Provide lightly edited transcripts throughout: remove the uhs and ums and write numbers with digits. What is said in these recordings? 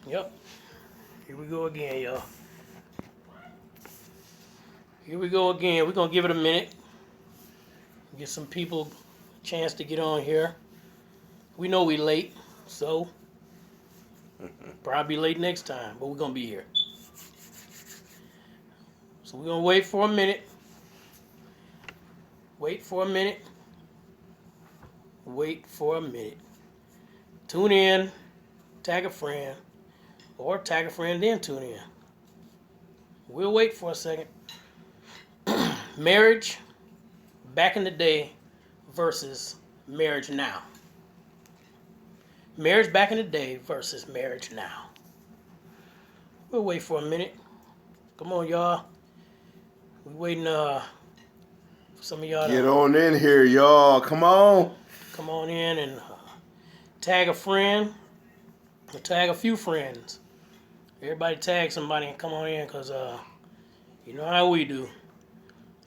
Yep. Here we go again, y'all. Here we go again. We're gonna give it a minute. Get some people a chance to get on here. We know we late, so probably late next time, but we're gonna be here. So we're gonna wait for a minute. Wait for a minute. Wait for a minute. Tune in, tag a friend, or tag a friend then tune in. We'll wait for a second. Marriage back in the day versus marriage now. Marriage back in the day versus marriage now. We'll wait for a minute. Come on, y'all. We waiting for some of y'all Get to on in here, y'all. Come on. come on in and tag a friend or tag a few friends. Everybody tag somebody and come on in because you know how we do.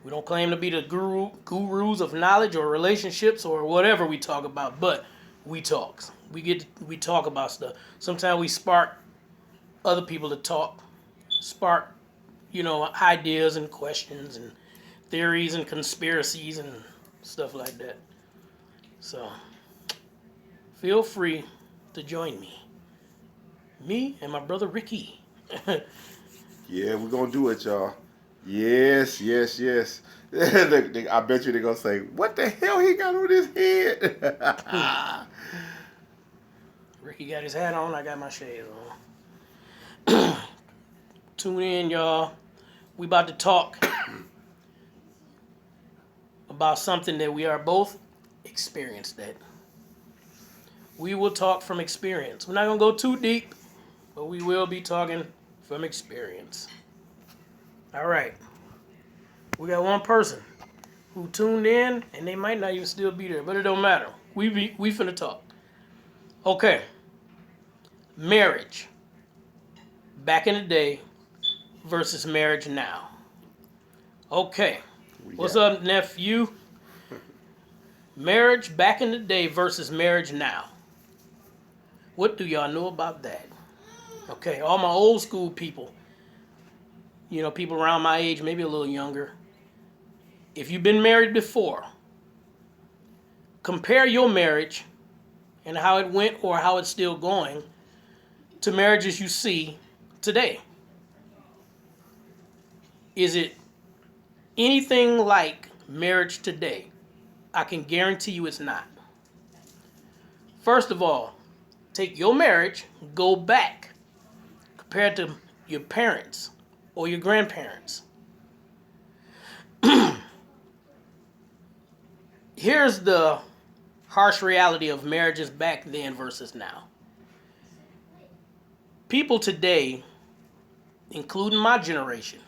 We don't claim to be the gurus of knowledge or relationships or whatever we talk about, but we talk. We talk about stuff. Sometimes we spark other people to talk, spark, ideas and questions and theories and conspiracies and stuff like that. So feel free to join me and my brother Ricky. Yeah, we're going to do it, y'all. Yes. I bet you they're going to say, what the hell he got on his head? Ricky got his hat on, I got my shades on. Tune in, y'all. We about to talk about something that we are both experienced at. We will talk from experience. We're not going to go too deep, but we will be talking from experience. All right. We got one person who tuned in, and they might not even still be there, but it don't matter. We finna talk. Okay. Marriage back in the day versus marriage now. Okay. What's up, nephew? Marriage back in the day versus marriage now. What do y'all know about that? Okay, all my old school people, people around my age, maybe a little younger. If you've been married before, compare your marriage and how it went or how it's still going to marriages you see today. Is it anything like marriage today? I can guarantee you it's not. First of all, take your marriage, go back, compared to your parents or your grandparents. Here's the harsh reality of marriages back then versus now. People today, including my generation,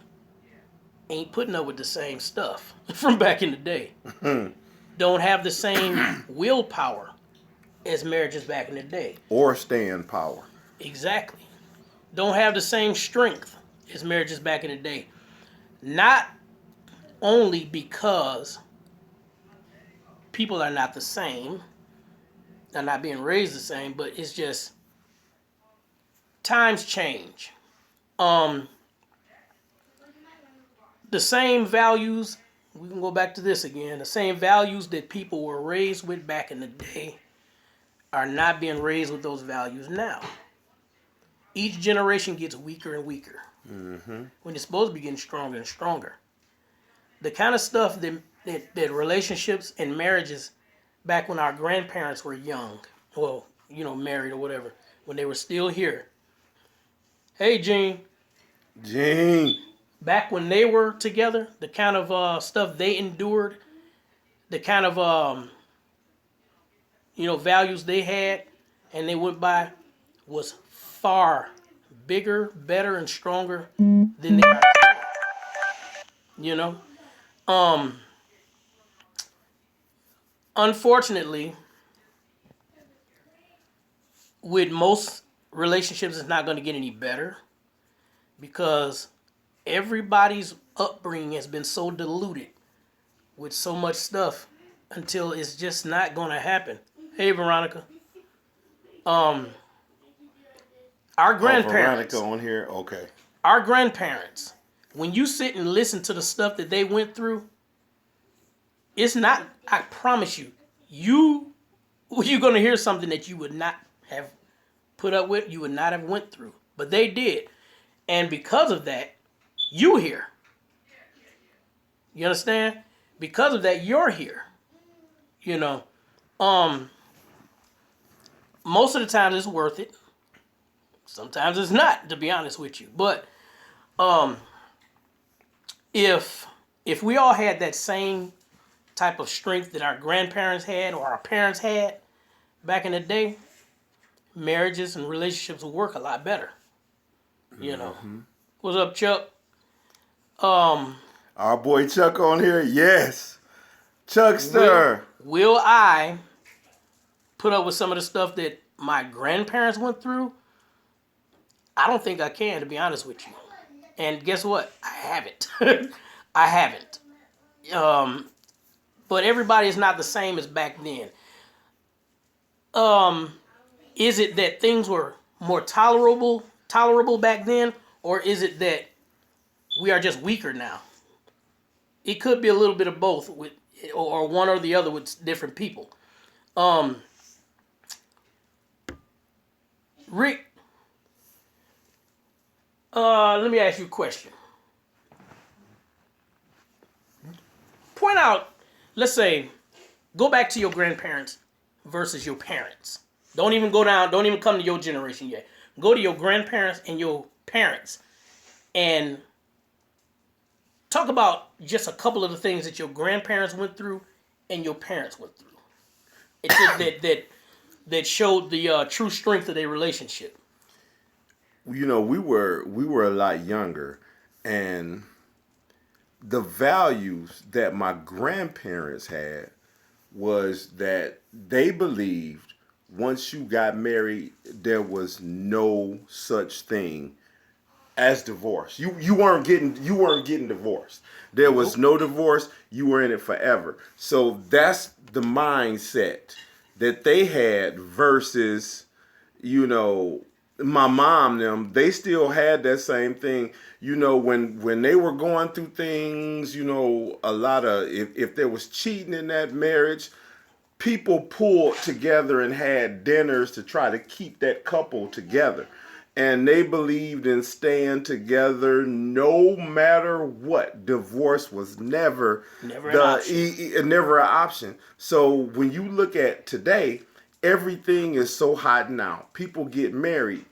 ain't putting up with the same stuff from back in the day. Don't have the same willpower as marriages back in the day. Or stand power. Exactly. Don't have the same strength as marriages back in the day. Not only because people are not the same, they're not being raised the same, but it's just times change. The same values, we can go back to this again, the same values that people were raised with back in the day are not being raised with those values now. Each generation gets weaker and weaker when it's supposed to be getting stronger and stronger. The kind of stuff that relationships and marriages back when our grandparents were young, well, married or whatever, when they were still here. Hey, Gene. Back when they were together, the kind of stuff they endured, the kind of values they had and they went by was far bigger, better, and stronger than they are today. Unfortunately, with most relationships, it's not going to get any better because everybody's upbringing has been so diluted with so much stuff until it's just not going to happen. Hey, Veronica. Our Veronica grandparents, on here. Okay. our grandparents, when you sit and listen to the stuff that they went through, it's not, I promise you, you're going to hear something that you would not have put up with, you would not have went through. But they did. And because of that, you here. You understand? Because of that, you're here. You know, most of the time it's worth it. Sometimes it's not, to be honest with you. But if we all had that same type of strength that our grandparents had or our parents had back in the day, marriages and relationships would work a lot better. You know. What's up, Chuck? Our boy Chuck on here. Yes. Chuckster. Will I put up with some of the stuff that my grandparents went through? I don't think I can, to be honest with you. And guess what? I haven't. I haven't. But everybody is not the same as back then. Is it that things were more tolerable back then, or is it that we are just weaker now? It could be a little bit of both, or one or the other with different people. Rick, let me ask you a question. Point out, let's say, go back to your grandparents versus your parents. Don't even come to your generation yet. Go to your grandparents and your parents and talk about just a couple of the things that your grandparents went through and your parents went through. That showed the true strength of their relationship. You know, we were a lot younger, and the values that my grandparents had was that they believed once you got married, there was no such thing as divorce. You weren't getting divorced. There was no divorce. You were in it forever. So that's the mindset that they had versus, you know, my mom, them, they still had that same thing. You know, when they were going through things, you know, a lot of, if there was cheating in that marriage, people pulled together and had dinners to try to keep that couple together. And they believed in staying together no matter what. Divorce was never an option. So when you look at today, everything is so hot now. People get married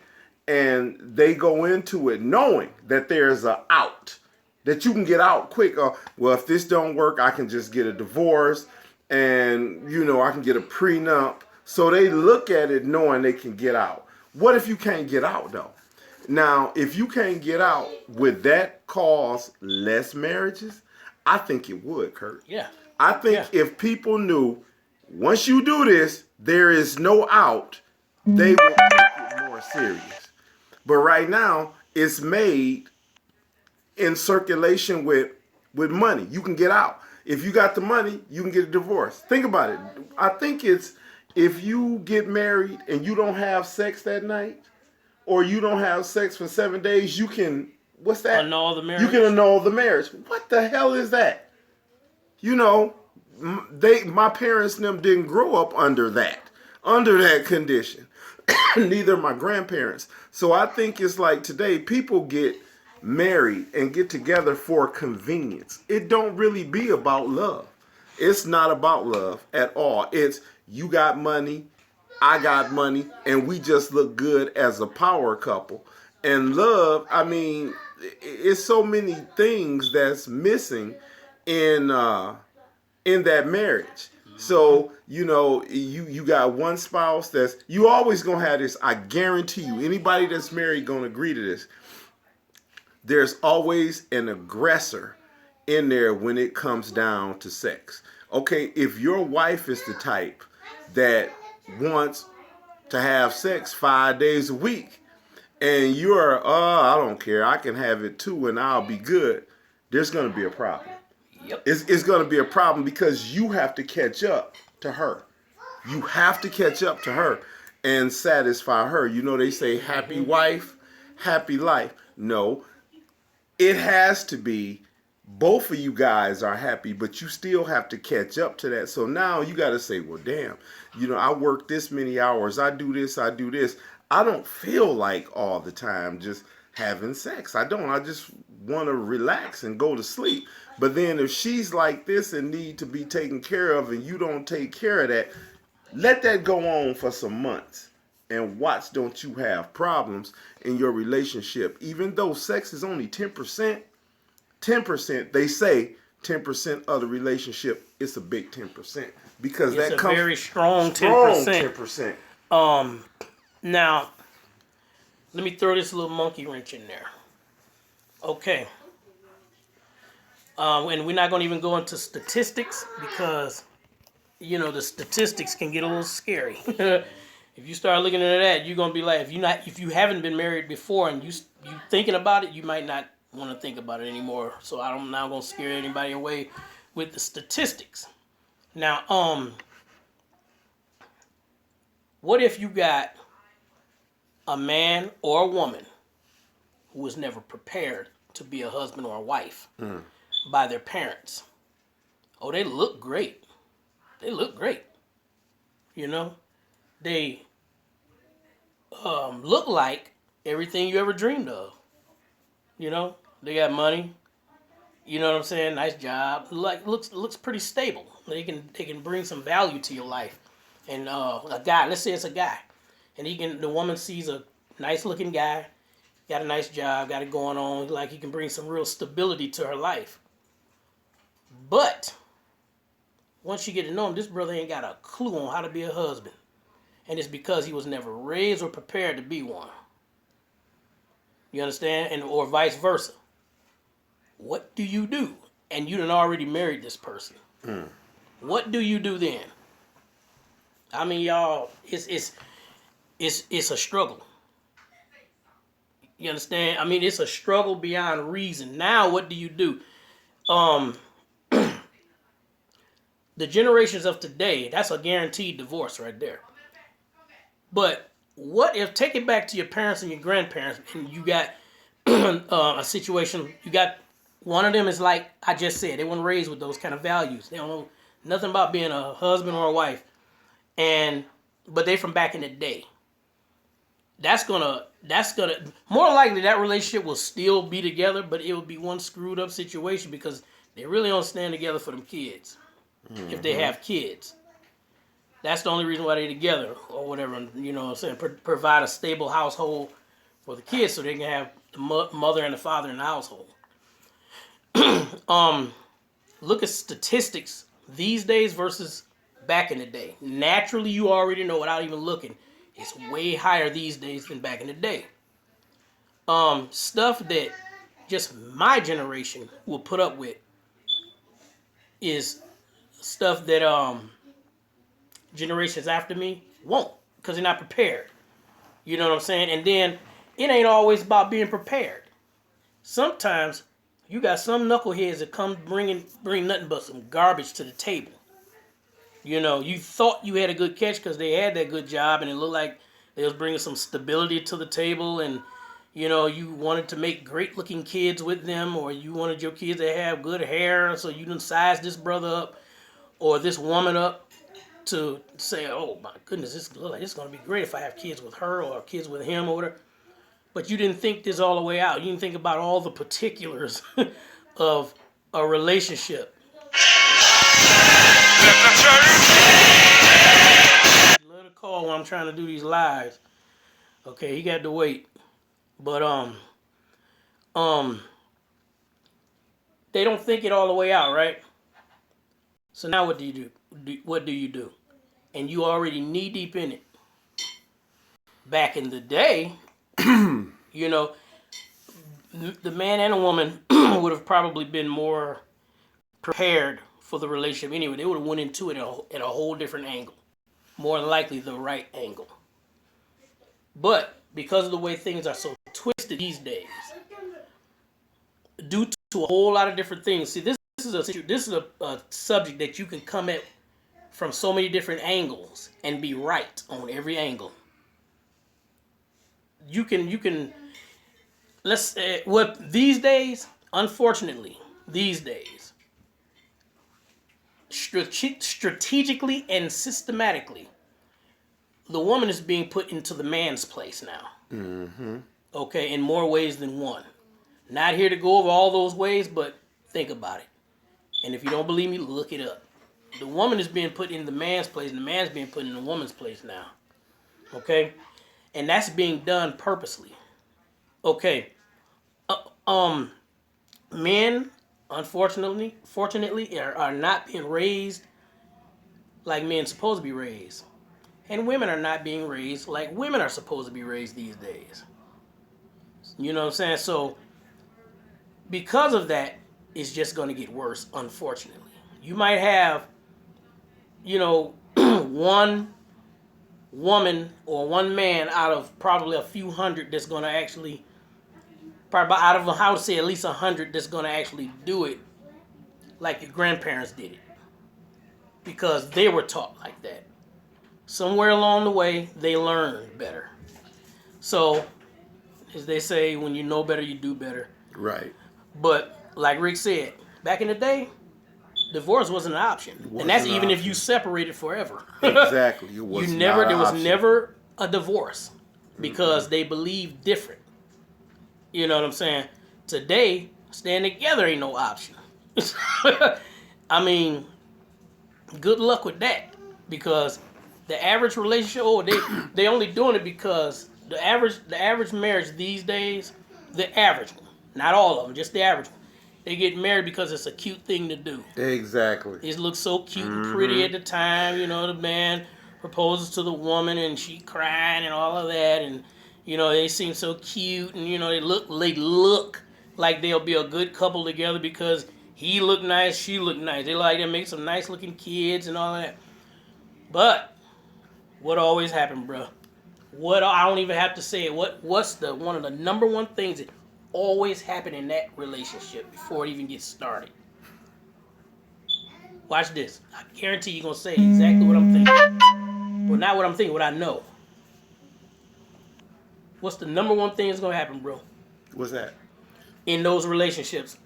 and they go into it knowing that there's an out, that you can get out quick. Well, if this don't work, I can just get a divorce and, you know, I can get a prenup. So they look at it knowing they can get out. What if you can't get out, though? Now, if you can't get out, would that cause less marriages? I think it would, Kurt. Yeah. I think if people knew once you do this, there is no out, they will take it more serious. But right now, it's made in circulation with money. You can get out. If you got the money, you can get a divorce. Think about it. I think it's if you get married and you don't have sex that night, or you don't have sex for 7 days, you can, what's that? Annul the marriage. You can annul the marriage. What the hell is that? You know, my parents and them didn't grow up under that condition. Neither my grandparents. So I think it's like today, people get married and get together for convenience. It don't really be about love. It's not about love at all. It's you got money, I got money, and we just look good as a power couple. And love, I mean, it's so many things that's missing in that marriage. So, you know, you got one spouse that's, you always gonna have this, I guarantee you, anybody that's married gonna agree to this. There's always an aggressor in there when it comes down to sex. Okay, if your wife is the type that wants to have sex 5 days a week and you're, I don't care, I can have it too and I'll be good, there's going to be a problem. Yep. It's going to be a problem because you have to catch up to her. You have to catch up to her. and satisfy her. You know, they say happy wife, happy life. No, it has to be both of you guys are happy, but you still have to catch up to that. So now you got to say, well, damn, you know, I work this many hours, I do this, I do this. I don't feel like all the time just having sex. I don't. I just want to relax and go to sleep. But then if she's like this and need to be taken care of and you don't take care of that, let that go on for some months and watch don't you have problems in your relationship. Even though sex is only 10%, 10%, they say 10% of the relationship, it's a big 10% because It's that a comes very strong strong 10%. 10%. Now, let me throw this little monkey wrench in there. Okay. And we're not going to even go into statistics because, you know, the statistics can get a little scary. If you start looking into that, you're gonna be like, if you haven't been married before and you thinking about it, you might not want to think about it anymore. So I'm not gonna scare anybody away with the statistics. Now, what if you got a man or a woman who was never prepared to be a husband or a wife by their parents? Oh, they look great. They look great. You know, they look like everything you ever dreamed of. You know, they got money. You know what I'm saying? Nice job. Like looks pretty stable. They can bring some value to your life. And a guy, let's say it's a guy, and the woman sees a nice looking guy, got a nice job, got it going on. Like he can bring some real stability to her life. But once you get to know him, this brother ain't got a clue on how to be a husband. And it's because he was never raised or prepared to be one. You understand? And or vice versa. What do you do? And you done already married this person. What do you do then? I mean, y'all, it's a struggle. You understand? I mean, it's a struggle beyond reason. Now, what do you do? The generations of today, that's a guaranteed divorce right there. But what if, take it back to your parents and your grandparents, and you got a situation, you got one of them is like I just said, they weren't raised with those kind of values. They don't know nothing about being a husband or a wife. But they from back in the day. That's gonna more likely that relationship will still be together, but it will be one screwed up situation because they really don't stand together for them kids. If they have kids. That's the only reason why they're together or whatever, you know what I'm saying? Provide a stable household for the kids so they can have the mother and the father in the household. Look at statistics these days versus back in the day. Naturally, you already know without even looking, it's way higher these days than back in the day. Stuff that just my generation will put up with is stuff that generations after me won't, because they're not prepared. You know what I'm saying? And then it ain't always about being prepared. Sometimes you got some knuckleheads that come bring nothing but some garbage to the table. You know, you thought you had a good catch because they had that good job and it looked like they was bringing some stability to the table, and you know, you wanted to make great looking kids with them, or you wanted your kids to have good hair, so you didn't size this brother up or this woman up to say, oh my goodness, this looks like it's going to be great if I have kids with her or kids with him or whatever. But you didn't think this all the way out. You didn't think about all the particulars of a relationship. Let a call when I'm trying to do these lives. Okay, he got to wait. But they don't think it all the way out, right? So now what do you do? What do you do? And you already knee deep in it. Back in the day, you know, the man and a woman would have probably been more prepared for the relationship anyway. They would have went into it at a whole different angle. More than likely the right angle. But because of the way things are so twisted these days, due to a whole lot of different things. See, this is a subject that you can come at from so many different angles and be right on every angle. you can let's what these days, unfortunately, these days, strategically and systematically, the woman is being put into the man's place now. Mm-hmm. Okay, in more ways than one. Not here to go over all those ways, but think about it. And if you don't believe me, look it up. The woman is being put in the man's place, and the man's being put in the woman's place now. Okay? And that's being done purposely. Okay. Men, fortunately, are not being raised like men supposed to be raised. And women are not being raised like women are supposed to be raised these days. You know what I'm saying? So, because of that, it's just going to get worse, unfortunately. You might have, one woman or one man out of probably a few hundred that's going to actually, probably out of, I would say, at least 100 that's going to actually do it like your grandparents did it. Because they were taught like that. Somewhere along the way, they learned better. So, as they say, when you know better, you do better. Right. But like Rick said, back in the day, divorce wasn't an option, and that's even if you separated forever. Exactly, it was There was never a divorce because they believed different. You know what I'm saying? Today, staying together ain't no option. I mean, good luck with that because the average relationship, they only doing it because the average marriage these days, the average one. Not all of them, just the average one. They get married because it's a cute thing to do. Exactly. It looks so cute and pretty at the time. The man proposes to the woman and she crying and all of that. And, they seem so cute. And, they look like they'll be a good couple together because he look nice, she look nice. They like to make some nice looking kids and all that. But what always happened, bro? I don't even have to say it. What's one of the number one things that always happen in that relationship before it even gets started? Watch this. I guarantee you're going to say exactly what I'm thinking. Well, not what I'm thinking, what I know. What's the number one thing that's going to happen, bro? What's that? In those relationships.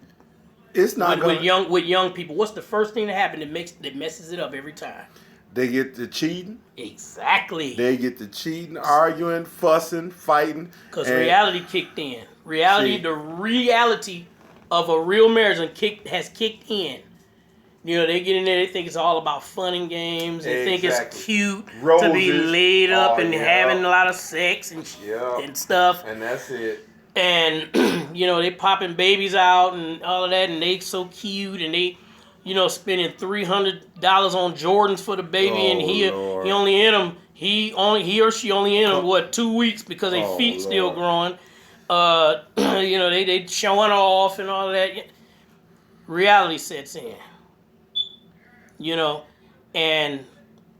It's not with young people. What's the first thing that happens that messes it up every time? They get to cheating. Exactly. They get to cheating, arguing, fussing, fighting. Because reality kicked in. The reality of a real marriage has kicked in. They get in there, they think it's all about fun and games. They think it's cute to be laid up and having a lot of sex and stuff. And that's it. And, they popping babies out and all of that, and they so cute, and they, spending $300 on Jordans for the baby, and he only in them, he or she only in them, 2 weeks because their feet still growing. They showing off and all that. Reality sets in. And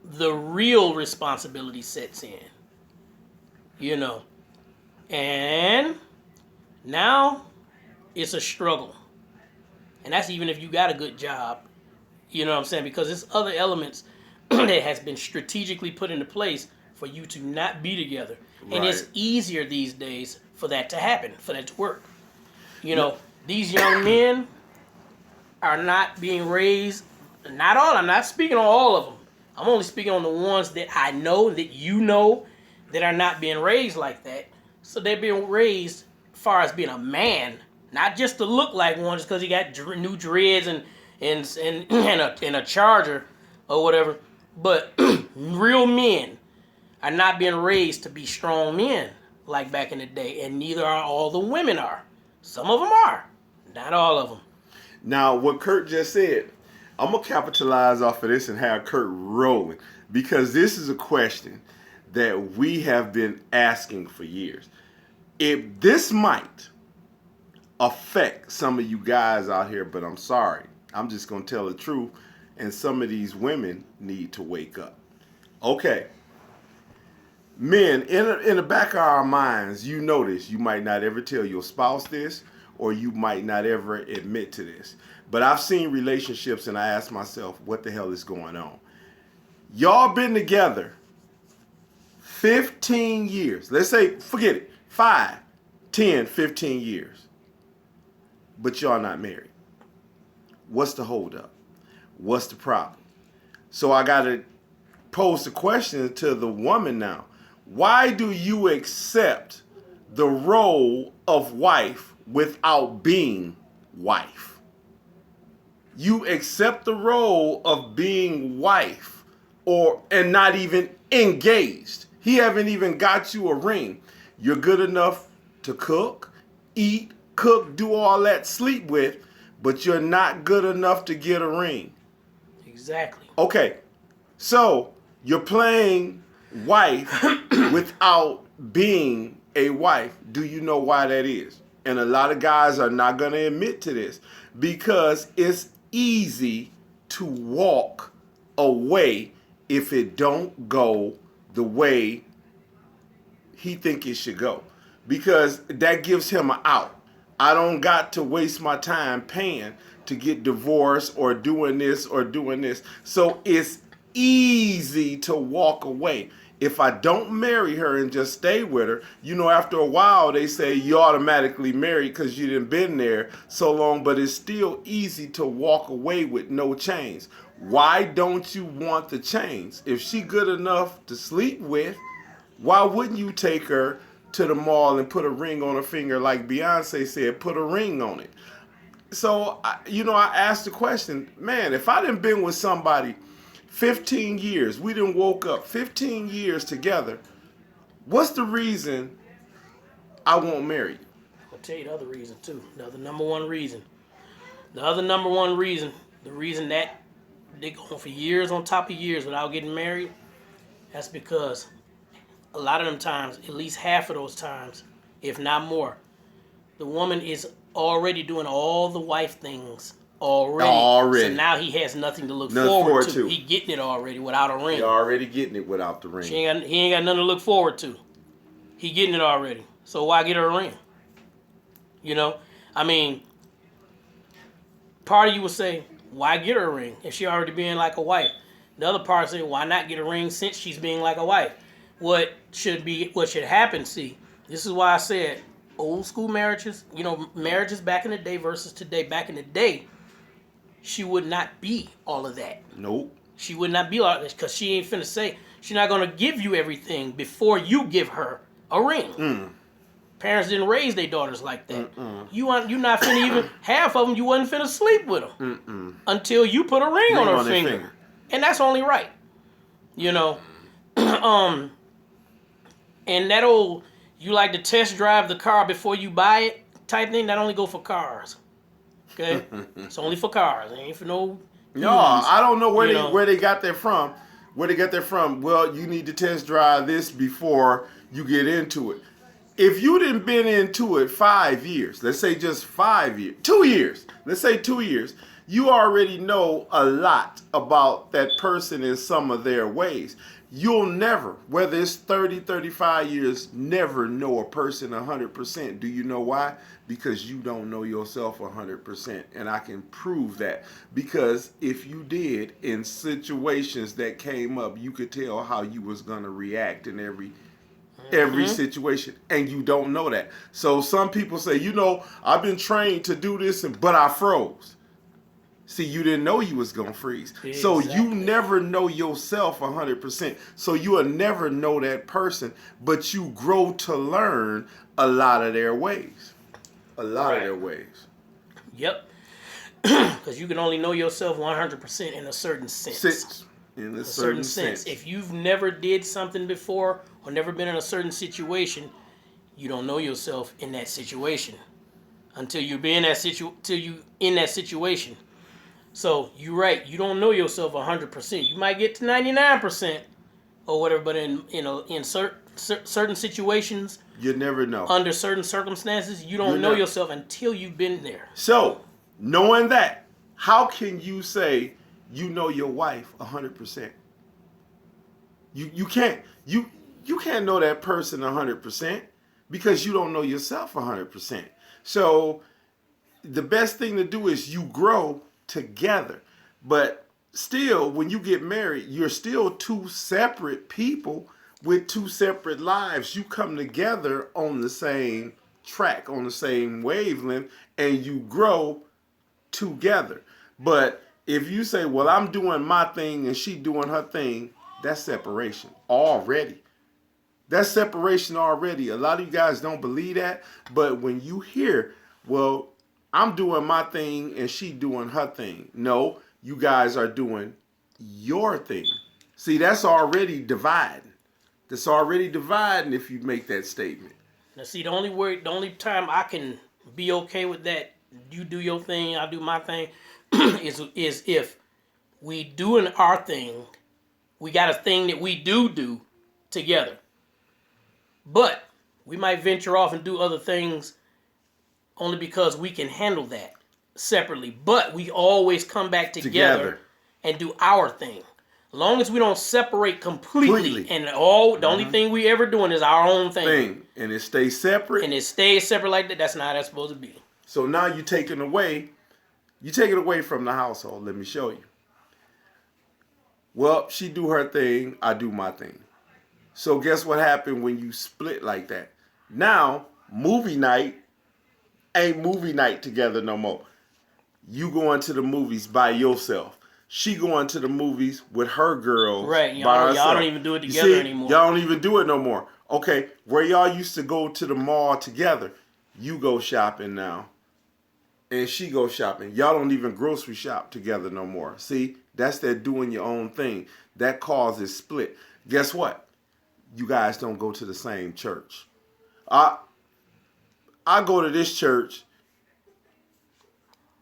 the real responsibility sets in. And now it's a struggle. And that's even if you got a good job. You know what I'm saying? Because there's other elements that has been strategically put into place for you to not be together. Right. And it's easier these days for that to happen, for that to work. These young men are not being raised. Not all. I'm not speaking on all of them. I'm only speaking on the ones that I know, that are not being raised like that. So they're being raised as far as being a man, not just to look like one, just because he got new dreads and a charger or whatever. But real men are not being raised to be strong men like back in the day, and neither are all the women are. Some of them are, not all of them. Now, what Kurt just said, I'm going to capitalize off of this and have Kurt rolling, because this is a question that we have been asking for years. If this might affect some of you guys out here, but I'm sorry, I'm just going to tell the truth, and some of these women need to wake up. Okay. Men, in the back of our minds, you know this. You might not ever tell your spouse this, or you might not ever admit to this. But I've seen relationships and I ask myself, what the hell is going on? Y'all been together 15 years. Let's say, forget it, 5, 10, 15 years, but y'all not married. What's the holdup? What's the problem? So I got to pose the question to the woman now. Why do you accept the role of wife without being wife? You accept the role of being wife and not even engaged. He haven't even got you a ring. You're good enough to cook, eat, cook, do all that, sleep with, but you're not good enough to get a ring. Exactly. Okay, so you're playing wife without being a wife. Do you know why that is? And a lot of guys are not going to admit to this because it's easy to walk away if it don't go the way he think it should go, because that gives him an out. I don't got to waste my time paying to get divorced or doing this or doing this. So it's easy to walk away. If I don't marry her and just stay with her, after a while they say you automatically married because you done been there so long, but it's still easy to walk away with no chains. Why don't you want the chains? If she good enough to sleep with, why wouldn't you take her to the mall and put a ring on her finger like Beyonce said, put a ring on it? So, I asked the question, man, if I done been with somebody 15 years, we done woke up 15 years together, what's the reason I won't marry you? I'll tell you the other reason, too. The other number one reason. The reason that they go for years on top of years without getting married, that's because a lot of them times, at least half of those times, if not more, the woman is already doing all the wife things already. So now he has nothing to look forward to. He getting it already without a ring. He already getting it without the ring. He ain't got nothing to look forward to. He getting it already. So why get her a ring? Part of you would say, why get her a ring if she already being like a wife? The other part say, why not get a ring since she's being like a wife? What should happen, see, this is why I said old school marriages, marriages back in the day versus today. Back in the day, she would not be all of that. Nope. She would not be all of this because she ain't finna say, she's not going to give you everything before you give her a ring. Parents didn't raise their daughters like that. You not finna even, half of them, you wasn't finna sleep with them until you put a ring on her finger. And that's only right. And that old, you like to test drive the car before you buy it type thing, that only go for cars. Okay? It's only for cars. It ain't for no... No, I don't know where they got that from. Where they got that from? Well, you need to test drive this before you get into it. If you didn't been into it 5 years, let's say just 5 years, 2 years, let's say 2 years, you already know a lot about that person and some of their ways. You'll never, whether it's 30, 35 years, never know a person 100%. Do you know why? Because you don't know yourself 100%. And I can prove that. Because if you did, in situations that came up, you could tell how you was going to react in every situation. And you don't know that. So some people say, I've been trained to do this, but I froze. See, you didn't know you was going to freeze. Exactly. So you never know yourself 100%. So you will never know that person, but you grow to learn a lot of their ways. A lot of their ways. Yep. Because you can only know yourself 100% in a certain sense. In a certain sense. If you've never did something before or never been in a certain situation, you don't know yourself in that situation until you're in that situation. So you're right. You don't know yourself 100%. You might get to 99% or whatever, but in certain situations, you never know. Under certain circumstances, you don't know yourself until you've been there. So, knowing that, how can you say you know your wife 100%? You can't. You can't know that person 100% because you don't know yourself 100%. So, the best thing to do is you grow together. But still, when you get married, you're still two separate people with two separate lives. You come together on the same track, on the same wavelength, and you grow together. But if you say, well, I'm doing my thing and she doing her thing, that's separation already. That's separation already. A lot of you guys don't believe that, but when you hear, well, I'm doing my thing and she doing her thing. No, you guys are doing your thing. See, that's already dividing. That's already dividing if you make that statement. Now, see, the only time I can be okay with that, you do your thing, I do my thing, is if we doing our thing, we got a thing that we do together. But we might venture off and do other things only because we can handle that separately. But we always come back together. And do our thing. As long as we don't separate completely. And the only thing we ever doing is our own thing. And it stays separate. And it stays separate like that. That's not how that's supposed to be. So now you take it away from the household. Let me show you. Well, she do her thing, I do my thing. So guess what happened when you split like that? Now, movie night ain't movie night together no more. You going to the movies by yourself. She going to the movies with her girls. Right, y'all don't even do it together anymore. Y'all don't even do it no more. Okay, where y'all used to go to the mall together, you go shopping now. And she go shopping. Y'all don't even grocery shop together no more. See, that's that doing your own thing. That causes split. Guess what? You guys don't go to the same church. I go to this church.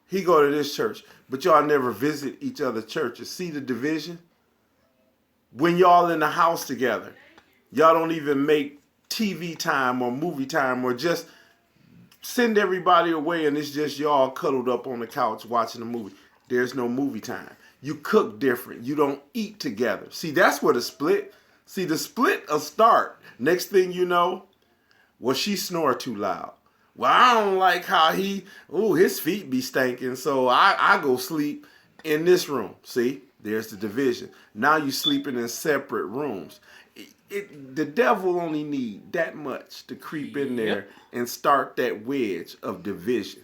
He go to this church. But y'all never visit each other's churches. See the division? When y'all in the house together, y'all don't even make TV time or movie time or just send everybody away and it's just y'all cuddled up on the couch watching a movie. There's no movie time. You cook different. You don't eat together. See, that's where the split. See, the split will start. Next thing you know, well, she snore too loud. Well, I don't like how his feet be stinking, so I go sleep in this room. See, there's the division. Now you sleeping in separate rooms. The devil only need that much to creep in there and start that wedge of division.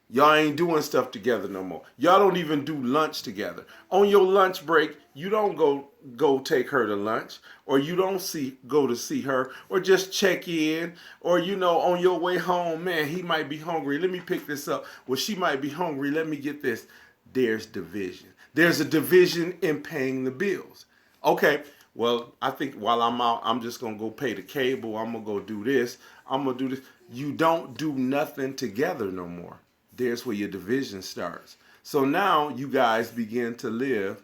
Y'all ain't doing stuff together no more. Y'all don't even do lunch together. On your lunch break, you don't go take her to lunch, or you don't go to see her, or just check in, or on your way home, man, he might be hungry. Let me pick this up. Well, she might be hungry. Let me get this. There's division. There's a division in paying the bills. Okay, well, I think while I'm out, I'm just gonna go pay the cable. I'm gonna go do this. I'm gonna do this. You don't do nothing together no more. There's where your division starts. So now you guys begin to live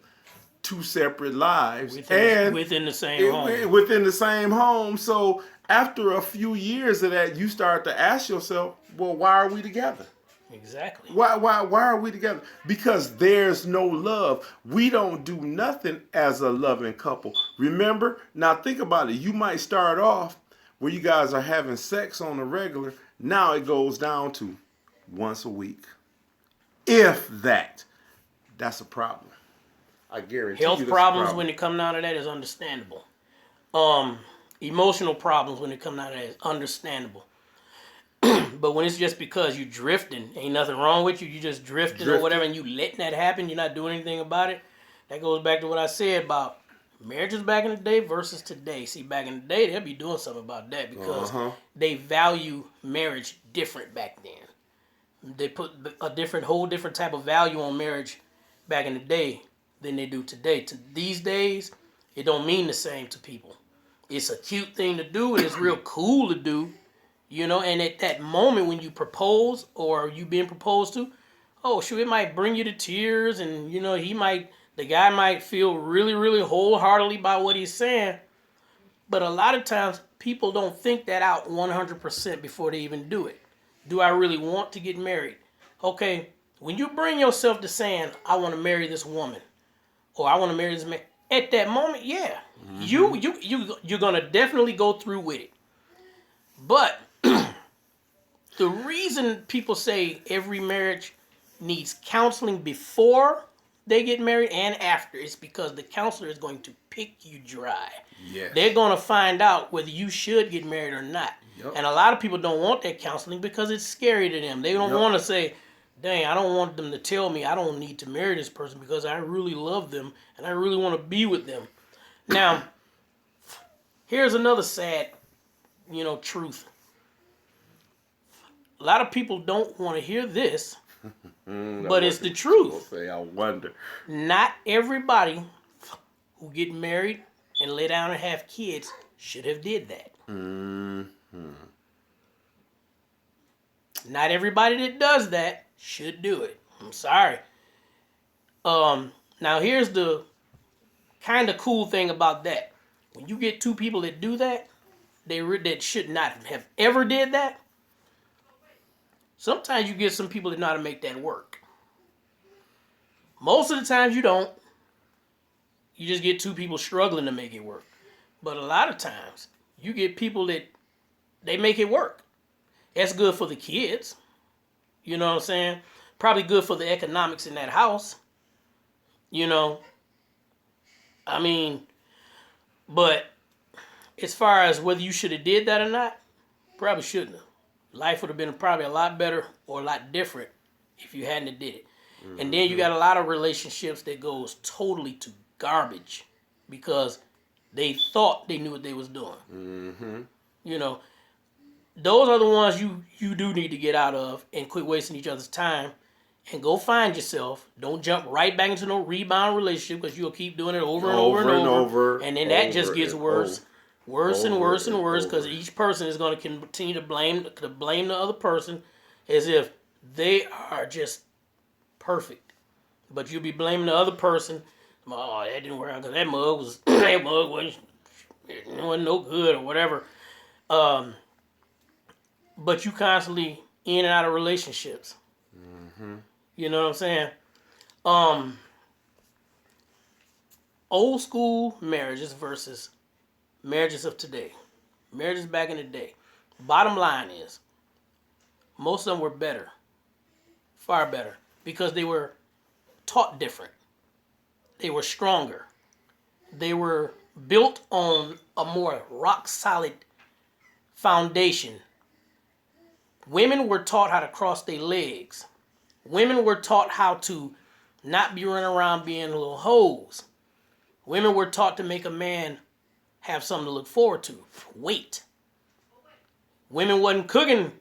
two separate lives within the same home. Within the same home. So after a few years of that, you start to ask yourself, well, why are we together? Exactly. Why are we together? Because there's no love. We don't do nothing as a loving couple. Remember? Now think about it. You might start off where you guys are having sex on a regular. Now it goes down to once a week. If that. That's a problem. I guarantee Health you problems when it come down to that is understandable. Emotional problems when it come down to that is understandable. But when it's just because you drifting, ain't nothing wrong with you, you just drifting or whatever, and you letting that happen, you're not doing anything about it, that goes back to what I said about marriages back in the day versus today. See, back in the day, they'll be doing something about that because they value marriage different back then. They put a whole different type of value on marriage back in the day than they do today. These days, it don't mean the same to people. It's a cute thing to do, and it's real cool to do, and at that moment when you propose or you being proposed to, oh, shoot, it might bring you to tears, and, the guy might feel really, really wholeheartedly about what he's saying, but a lot of times people don't think that out 100% before they even do it. Do I really want to get married? Okay, when you bring yourself to saying, I want to marry this woman, or I want to marry this man, at that moment, yeah, you're going to definitely go through with it. But the reason people say every marriage needs counseling before they get married and after, it's because the counselor is going to pick you dry. Yes. They're going to find out whether you should get married or not. Yep. And a lot of people don't want that counseling because it's scary to them. They don't Yep. want to say, dang, I don't want them to tell me I don't need to marry this person because I really love them and I really want to be with them. Now, here's another sad, truth. A lot of people don't want to hear this, but it's the truth. Say, I wonder. Not everybody who get married and lay down and have kids should have did that. Not everybody that does that should do it. I'm sorry. Now here's the kind of cool thing about that. When you get two people that do that, that should not have ever did that. Sometimes you get some people that know how to make that work. Most of the times you don't. You just get two people struggling to make it work. But a lot of times you get people that they make it work. That's good for the kids. You know what I'm saying? Probably good for the economics in that house. But as far as whether you should have did that or not, probably shouldn't have. Life would have been probably a lot better or a lot different if you hadn't have did it. Mm-hmm. And then you got a lot of relationships that goes totally to garbage because they thought they knew what they was doing. Mm-hmm. Those are the ones you do need to get out of and quit wasting each other's time and go find yourself. Don't jump right back into no rebound relationship because you'll keep doing it over and over. And then that just gets worse. Worse and worse because each person is going to continue to blame the other person as if they are just perfect. But you'll be blaming the other person. Oh, that didn't work out because that mug wasn't no good or whatever. But you constantly in and out of relationships. Mm-hmm. You know what I'm saying? Old school marriages versus marriages of today. Marriages back in the day. Bottom line is, most of them were better. Far better. Because they were taught different. They were stronger. They were built on a more rock solid foundation. Women were taught how to cross their legs. Women were taught how to not be running around being little hoes. Women were taught to make a man have something to look forward to. Wait. Women wasn't cooking,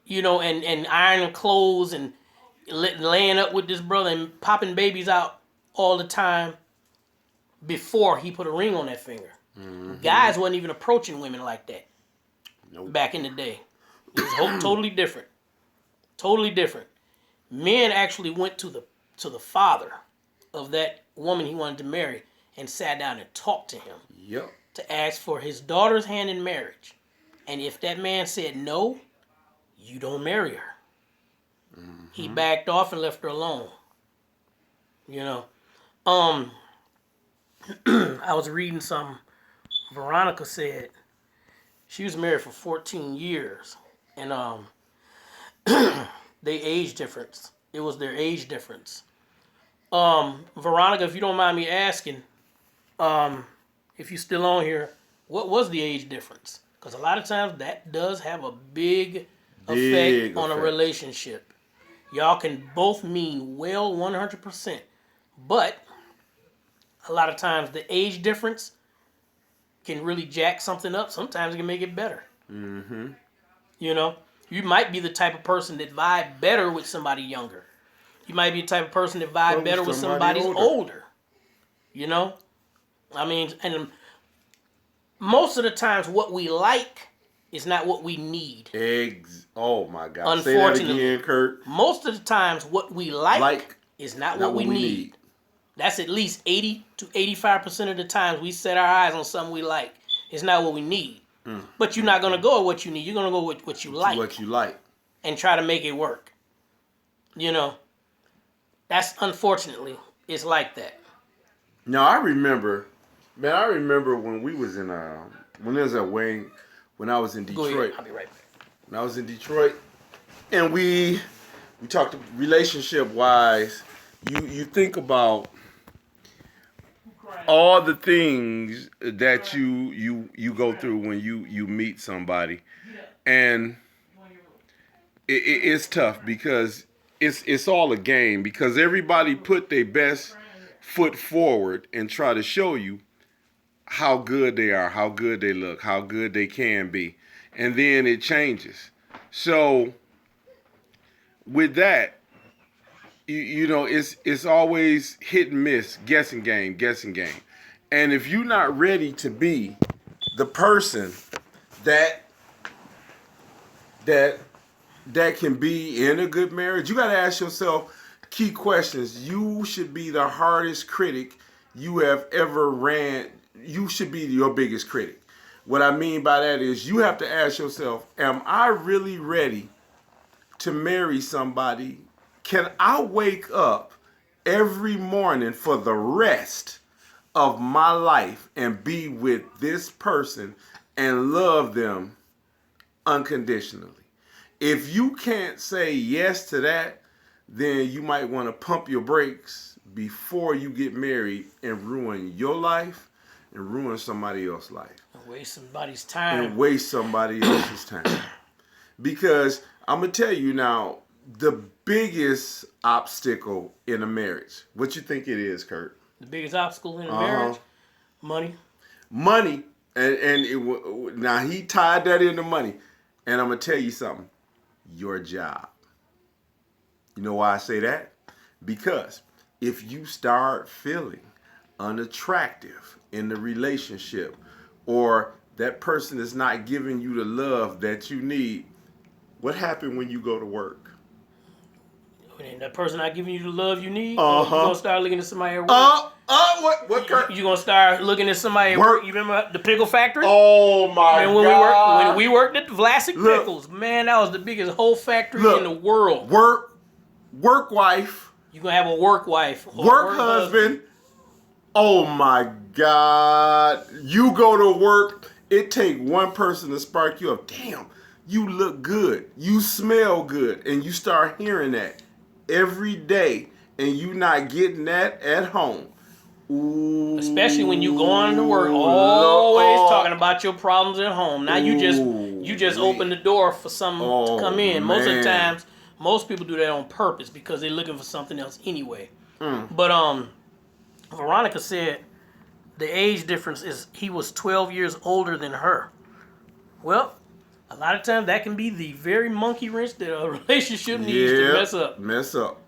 and ironing clothes and laying up with this brother and popping babies out all the time before he put a ring on that finger. Mm-hmm. Guys wasn't even approaching women like that. Nope. Back in the day. It was totally different. Totally different. Men actually went to the father of that woman he wanted to marry and sat down and talked to him. Yep. To ask for his daughter's hand in marriage. And if that man said no, you don't marry her. Mm-hmm. He backed off and left her alone. I was reading something. Veronica said she was married for 14 years. And they age difference. It was their age difference. Veronica, if you don't mind me asking, if you're still on here, what was the age difference? Because a lot of times that does have a big effect on a relationship. Y'all can both mean well 100%. But a lot of times the age difference can really jack something up. Sometimes it can make it better. Mm-hmm. You might be the type of person that vibe better with somebody younger. You might be the type of person that vibe better with somebody older. And most of the times what we like is not what we need. Oh my God. Say that again, Kurt. Most of the times what we like is not what we need. That's at least 80 to 85% of the times we set our eyes on something we like. It's not what we need. But you're not going to go with what you need. You're going to go with what you like. What you like. And try to make it work. That's unfortunately, it's like that. Now, I remember when we was in, when there was a wedding, when I was in Detroit. Go ahead. I'll be right back. When I was in Detroit, and we talked relationship-wise, you think about all the things that you go through when you meet somebody, and it's tough because it's all a game, because everybody put their best foot forward and try to show you how good they are, how good they look, how good they can be, and then it changes. So with that, you know, it's always hit and miss, guessing game, guessing game. And if you're not ready to be the person that that that can be in a good marriage, you got to ask yourself key questions. You should be the hardest critic you have ever ran. You should be your biggest critic. What I mean by that is you have to ask yourself, am I really ready to marry somebody? Can I wake up every morning for the rest of my life and be with this person and love them unconditionally? If you can't say yes to that, then you might want to pump your brakes before you get married and ruin your life and ruin somebody else's life. Waste somebody's time. And waste somebody else's time. Because I'm going to tell you now, the biggest obstacle in a marriage, what you think it is, Kurt? The biggest obstacle in a marriage? Money. Money. Now he tied that into money. And I'm going to tell you something. Your job. You know why I say that? Because if you start feeling unattractive in the relationship, or that person is not giving you the love that you need, what happened when you go to work? When that person not giving you the love you need, you're going to start looking at somebody at work. What, Kurt? You're going to start looking at somebody at work. You remember the pickle factory? Oh, my God. When we worked at Vlasic Pickles, man, that was the biggest whole factory in the world. Work wife. You're going to have a work wife. Work husband. Oh, my God. You go to work, it take one person to spark you up. Damn, you look good. You smell good. And you start hearing that every day, and you not getting that at home. Ooh, especially when you go on to work, always talking about your problems at home. Now you just open the door for something to come in. Most of the times, most people do that on purpose because they're looking for something else anyway. But Veronica said the age difference is he was 12 years older than her. Well, a lot of times that can be the very monkey wrench that a relationship needs to mess up.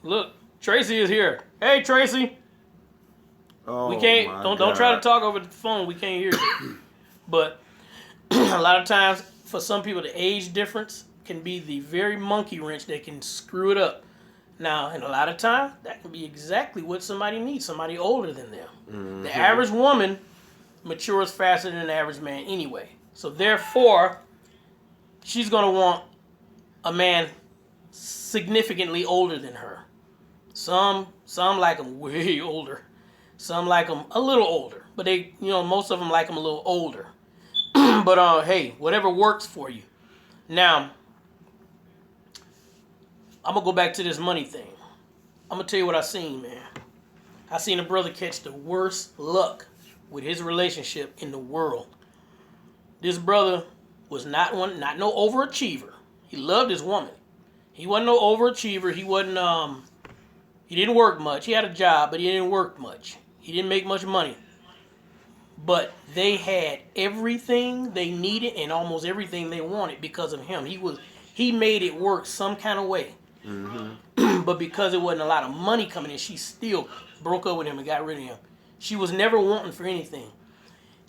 Look, Tracy is here. Hey, Tracy. Oh, we can't. Don't try to talk over the phone. We can't hear you. But a lot of times, for some people, the age difference can be the very monkey wrench that can screw it up. Now, and a lot of times, that can be exactly what somebody needs. Somebody older than them. Mm-hmm. The average woman matures faster than the average man anyway. So therefore, she's gonna want a man significantly older than her. Some like them way older. Some like them a little older. But they, most of them like them a little older. But hey, whatever works for you. Now, I'm gonna go back to this money thing. I'm gonna tell you what I seen, man. I seen a brother catch the worst luck with his relationship in the world. This brother was not no overachiever. He loved his woman. He wasn't no overachiever. He wasn't he didn't work much. He had a job, but he didn't work much. He didn't make much money. But they had everything they needed and almost everything they wanted because of him. He made it work some kind of way. Mm-hmm. But because it wasn't a lot of money coming in, she still broke up with him and got rid of him. She was never wanting for anything.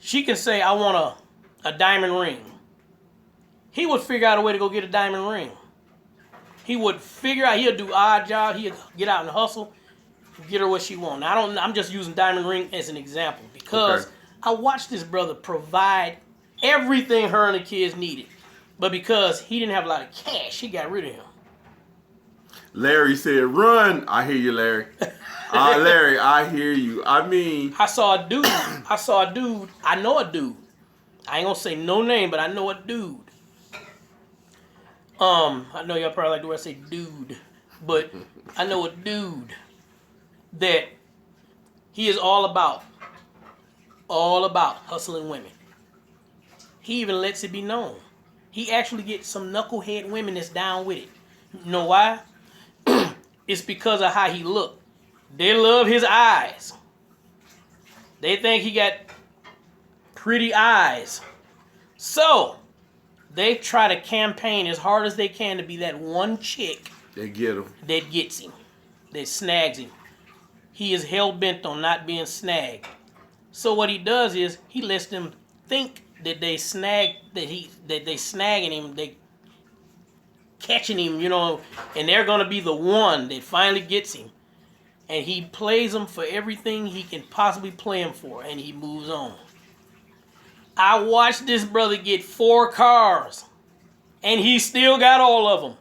She can say, I want a diamond ring. He would figure out a way to go get a diamond ring. He would figure out, he'll do odd job, he'll get out and hustle, get her what she wants. I'm just using diamond ring as an example because I watched this brother provide everything her and the kids needed. But because he didn't have a lot of cash, he got rid of him. Larry said, run. I hear you, Larry. Larry, I hear you. I mean, I saw a dude. I know a dude. I ain't gonna say no name, but I know a dude. I know y'all probably like the way I say dude, but I know a dude that he is all about hustling women. He even lets it be known. He actually gets some knucklehead women that's down with it. You know why? It's because of how he look. They love his eyes. They think he got pretty eyes. So, they try to campaign as hard as they can to be that one chick They get him. that gets him, that snags him. He is hell-bent on not being snagged. So what he does is he lets them think that they snagging him, they catching him, you know, and they're gonna be the one that finally gets him. And he plays them for everything he can possibly play him for, and he moves on. I watched this brother get 4 cars, and he still got all of them.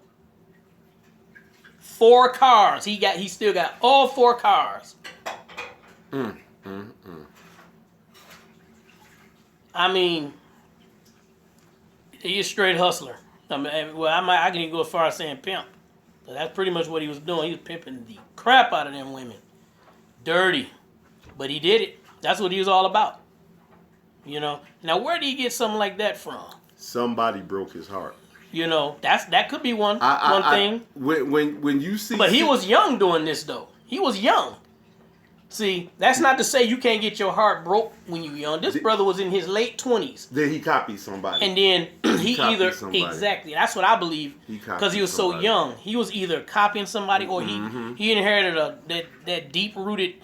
4 cars. He still got all 4 cars. I mean, he's a straight hustler. I can even go as far as saying pimp. So that's pretty much what he was doing. He was pimping the crap out of them women. Dirty. But he did it. That's what he was all about. You know. Now, where did he get something like that from? Somebody broke his heart. You know, that could be one thing. When you see, But he was young doing this though. He was young. See, that's not to say you can't get your heart broke when you're young. This brother was in his late 20s. Then he copied somebody. And then he either somebody. Exactly. That's what I believe. Because he was so young. He was either copying somebody or he inherited that deep rooted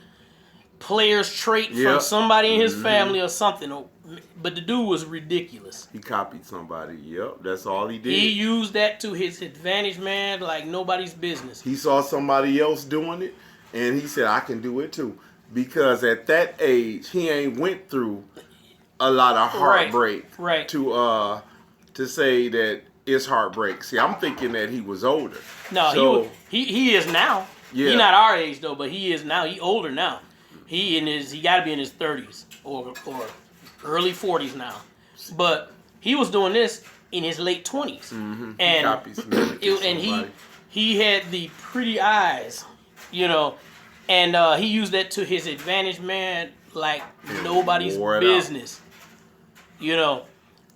player's trait from somebody in his family or something. But the dude was ridiculous. He copied somebody. Yep, that's all he did. He used that to his advantage, man, like nobody's business. He saw somebody else doing it, and he said, I can do it too. Because at that age, he ain't went through a lot of heartbreak to say that it's heartbreak. See, I'm thinking that he was older. No, so, he is now. Yeah. He's not our age though, but he is now. He older now. He got to be in his 30s or early 40s now. But he was doing this in his late 20s. And he had the pretty eyes, you know, and he used that to his advantage, man, like nobody's business. You know,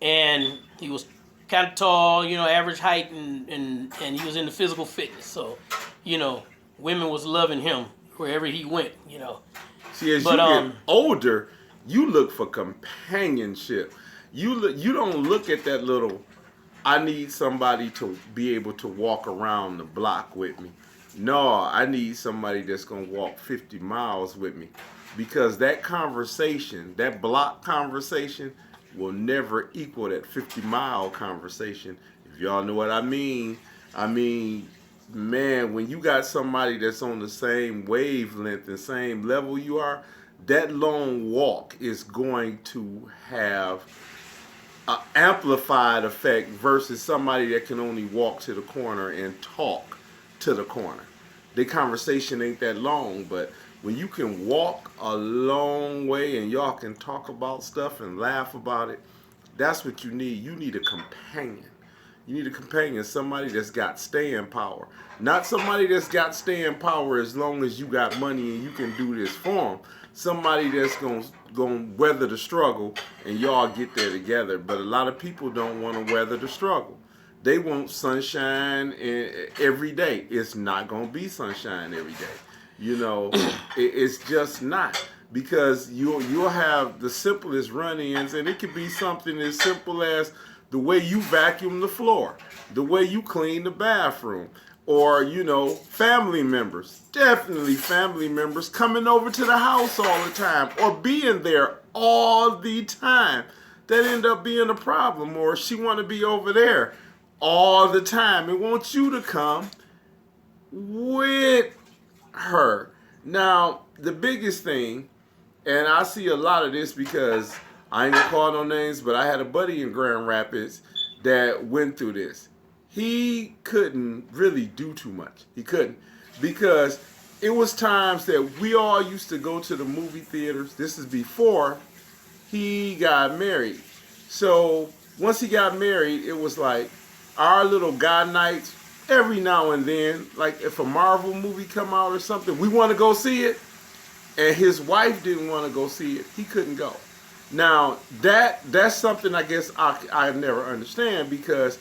and he was kind of tall, you know, average height, and he was into physical fitness. So, you know, women was loving him wherever he went, you know. See, as you get older, you look for companionship. You don't look at that little, I need somebody to be able to walk around the block with me. No, I need somebody that's going to walk 50 miles with me. Because that conversation, that block conversation, will never equal that 50-mile conversation. If y'all know what I mean, man, when you got somebody that's on the same wavelength and same level you are, that long walk is going to have an amplified effect versus somebody that can only walk to the corner and talk to the corner. The conversation ain't that long, but when you can walk a long way and y'all can talk about stuff and laugh about it, that's what you need. You need a companion. You need a companion, somebody that's got staying power. Not somebody that's got staying power as long as you got money and you can do this for them. Somebody that's going to weather the struggle and y'all get there together. But a lot of people don't want to weather the struggle. They want sunshine every day. It's not going to be sunshine every day. You know, it's just not. Because you'll have the simplest run-ins, and it could be something as simple as the way you vacuum the floor, the way you clean the bathroom, or, you know, family members, definitely family members coming over to the house all the time or being there all the time. That end up being a problem, or she want to be over there all the time and wants you to come with her. Now, the biggest thing, and I see a lot of this because I ain't gonna call no names, but I had a buddy in Grand Rapids that went through this. He couldn't really do too much. He couldn't, because it was times that we all used to go to the movie theaters. This is before he got married. So once he got married, it was like our little guy nights. every now and then, like if a Marvel movie come out or something, we want to go see it, and his wife didn't want to go see it, he couldn't go. Now that's something I guess I never understand, because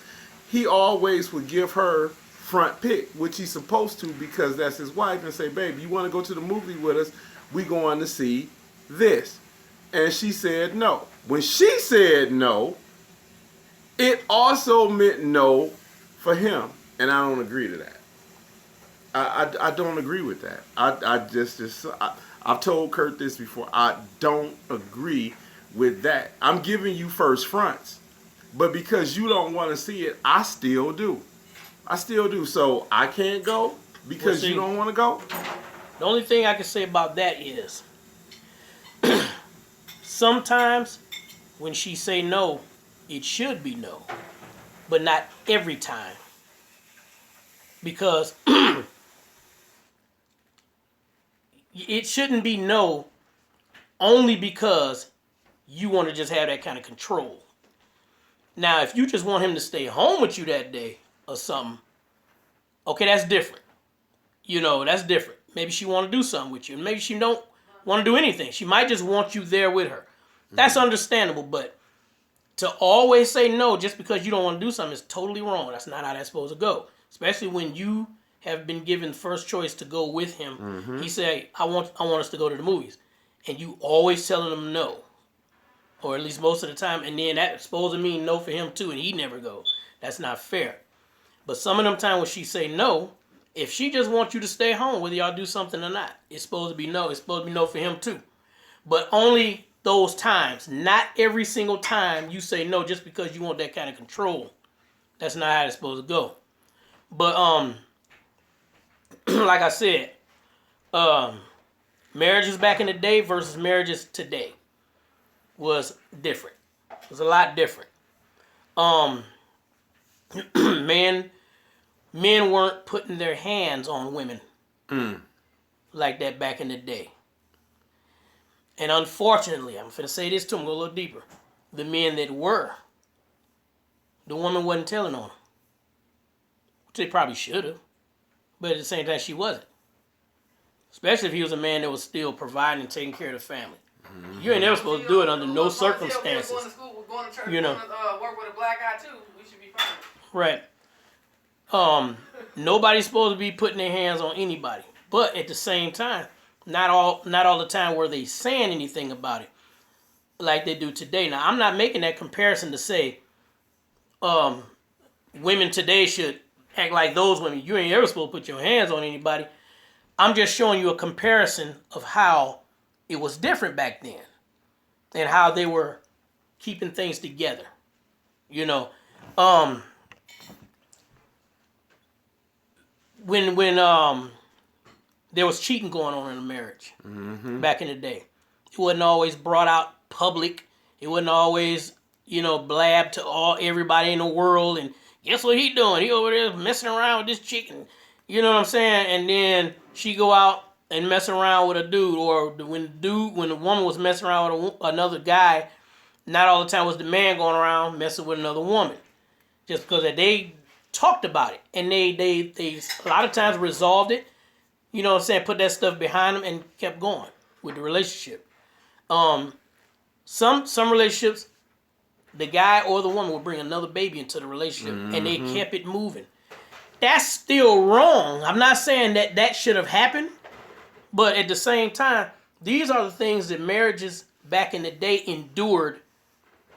he always would give her front pick, which he's supposed to because that's his wife, and say, babe, you want to go to the movie with us? We going to see this. And she said no. When she said no, it also meant no for him. And I don't agree to that. I don't agree with that. I've told Kurt this before. I don't agree with that. I'm giving you first fronts. But because you don't want to see it, I still do. I still do. So I can't go because you don't want to go? The only thing I can say about that is sometimes when she say no, it should be no. But not every time. Because it shouldn't be no only because you want to just have that kind of control. Now, if you just want him to stay home with you that day or something, okay, that's different. You know, that's different. Maybe she want to do something with you. And maybe she don't want to do anything. She might just want you there with her. That's understandable, but to always say no just because you don't want to do something is totally wrong. That's not how that's supposed to go. Especially when you have been given first choice to go with him. Mm-hmm. He said, I want us to go to the movies. And you always telling him no. Or at least most of the time. And then that's supposed to mean no for him too, and he never goes. That's not fair. But some of them times when she say no, if she just wants you to stay home, whether y'all do something or not, it's supposed to be no. It's supposed to be no for him too. But only those times. Not every single time you say no just because you want that kind of control. That's not how it's supposed to go. But like I said, marriages back in the day versus marriages today was different. It was a lot different. Men weren't putting their hands on women like that back in the day. And unfortunately, I'm finna say this too, I'm gonna go a little deeper. The men that were, the woman wasn't telling on them. Which they probably should have. But at the same time, she wasn't. Especially if he was a man that was still providing and taking care of the family. Mm-hmm. You ain't never supposed to do it under no circumstances. Going to school, going to church, you know, going to work with a black guy too. We should be fine. Right. Nobody's supposed to be putting their hands on anybody. But at the same time, not all the time were they saying anything about it like they do today. Now, I'm not making that comparison to say women today should act like those women. You ain't ever supposed to put your hands on anybody. I'm just showing you a comparison of how it was different back then and how they were keeping things together. You know, when there was cheating going on in a marriage back in the day, it wasn't always brought out public. It wasn't always, blabbed to everybody in the world. And guess what he doing? He over there messing around with this chick, and you know what I'm saying? And then she go out and mess around with a dude, or when the woman was messing around with another guy, not all the time was the man going around messing with another woman, just because they talked about it and they a lot of times resolved it. You know what I'm saying? Put that stuff behind them and kept going with the relationship. Some relationships, the guy or the woman would bring another baby into the relationship, and they kept it moving. That's still wrong. I'm not saying that should have happened, but at the same time, these are the things that marriages back in the day endured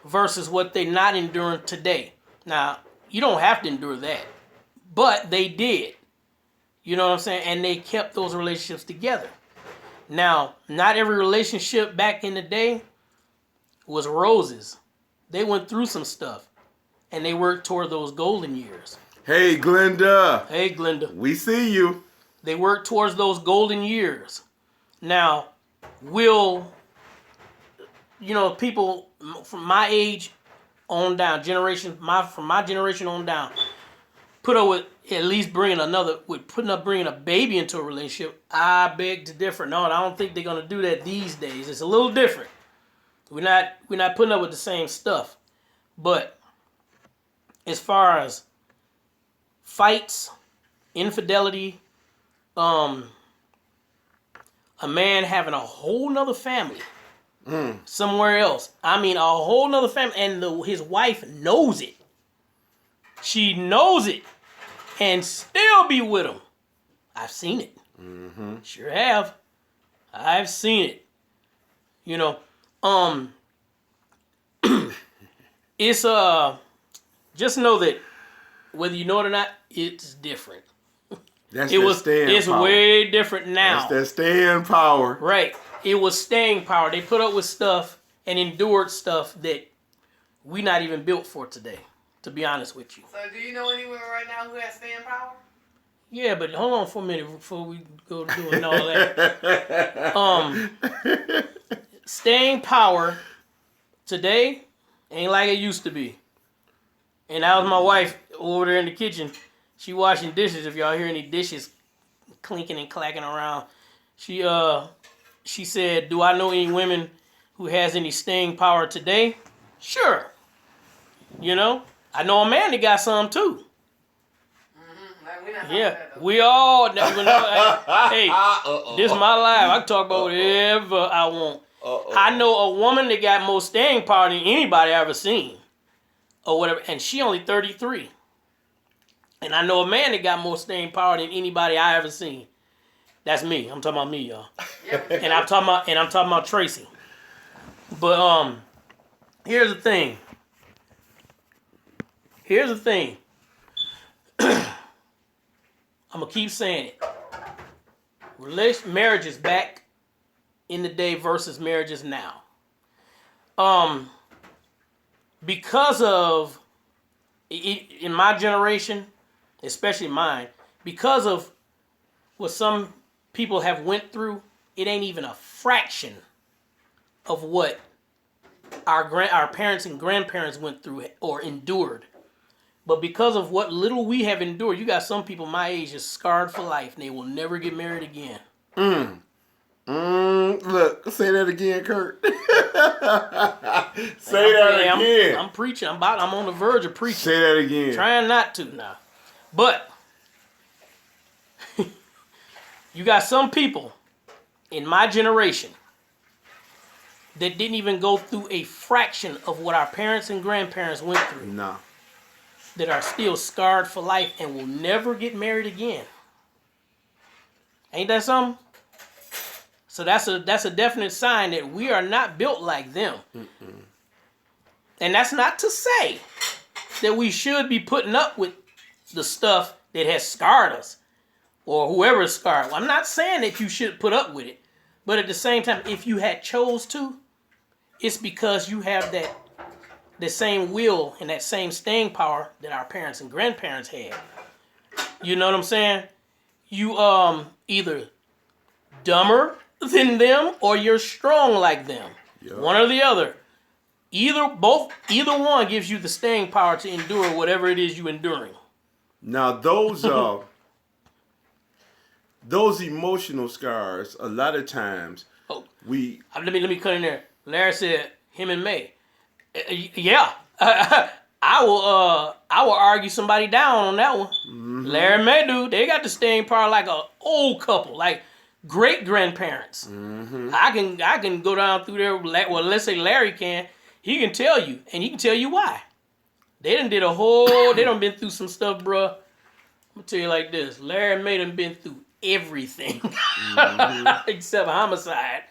versus what they're not enduring today. Now, you don't have to endure that, but they did. You know what I'm saying? And they kept those relationships together. Now, not every relationship back in the day was roses. They went through some stuff, and they worked toward those golden years. Hey, Glenda. Hey, Glenda. We see you. They worked towards those golden years. Now, people from my age on down, from my generation on down, put up with at least bringing a baby into a relationship? I beg to differ. No, I don't think they're gonna do that these days. It's a little different. We're not putting up with the same stuff. But as far as fights infidelity, a man having a whole nother family somewhere else. I mean, a whole nother family, and his wife knows it. She knows it, and still be with him. I've seen it. Sure have. I've seen it. You know, it's just know that whether you know it or not, it's different. It's power. way different now. That's that staying power. Right. It was staying power. They put up with stuff and endured stuff that we not even built for today, to be honest with you. So do you know any women right now who has staying power? Yeah, but hold on for a minute before we go doing all that. Staying power today ain't like it used to be. And that was my wife over there in the kitchen. She washing dishes. If y'all hear any dishes clinking and clacking around, she said, "Do I know any women who has any staying power today?" Sure. You know, I know a man that got some too. Yeah, we all. Hey, this is my life. I can talk about whatever I want. I know a woman that got more staying power than anybody I ever seen, or whatever, and she only 33. And I know a man that got more staying power than anybody I ever seen. That's me. I'm talking about me, y'all. Yep. And I'm talking about Tracy. But here's the thing. I'm gonna keep saying it. Marriages back in the day versus marriages now. Because of in my generation, especially mine, because of what some people have went through, it ain't even a fraction of what our parents and grandparents went through or endured. But because of what little we have endured, you got some people my age is scarred for life and they will never get married again. Look, say that again, Kurt. Say that again. I'm preaching. I'm on the verge of preaching. Say that again. Trying not to now. But you got some people in my generation that didn't even go through a fraction of what our parents and grandparents went through. No. That are still scarred for life and will never get married again. Ain't that something? So that's a definite sign that we are not built like them. And that's not to say that we should be putting up with the stuff that has scarred us or whoever is scarred. I'm not saying that you should put up with it. But at the same time, if you had chose to, it's because you have the same will and that same staying power that our parents and grandparents had. You know what I'm saying? You either dumber than them or you're strong like them. Yep. One or the other. Either one gives you the staying power to endure whatever it is you're enduring. Now those emotional scars, a lot of times let me cut in there. Larry said him and May. Yeah, I will argue somebody down on that one. Mm-hmm. Larry and May do. They got the staying power like an old couple, like great grandparents. Mm-hmm. I can go down through there. Well, let's say Larry can. He can tell you, and he can tell you why. They done been through some stuff, bruh. I'm gonna tell you like this. Larry and May done been through everything except homicide,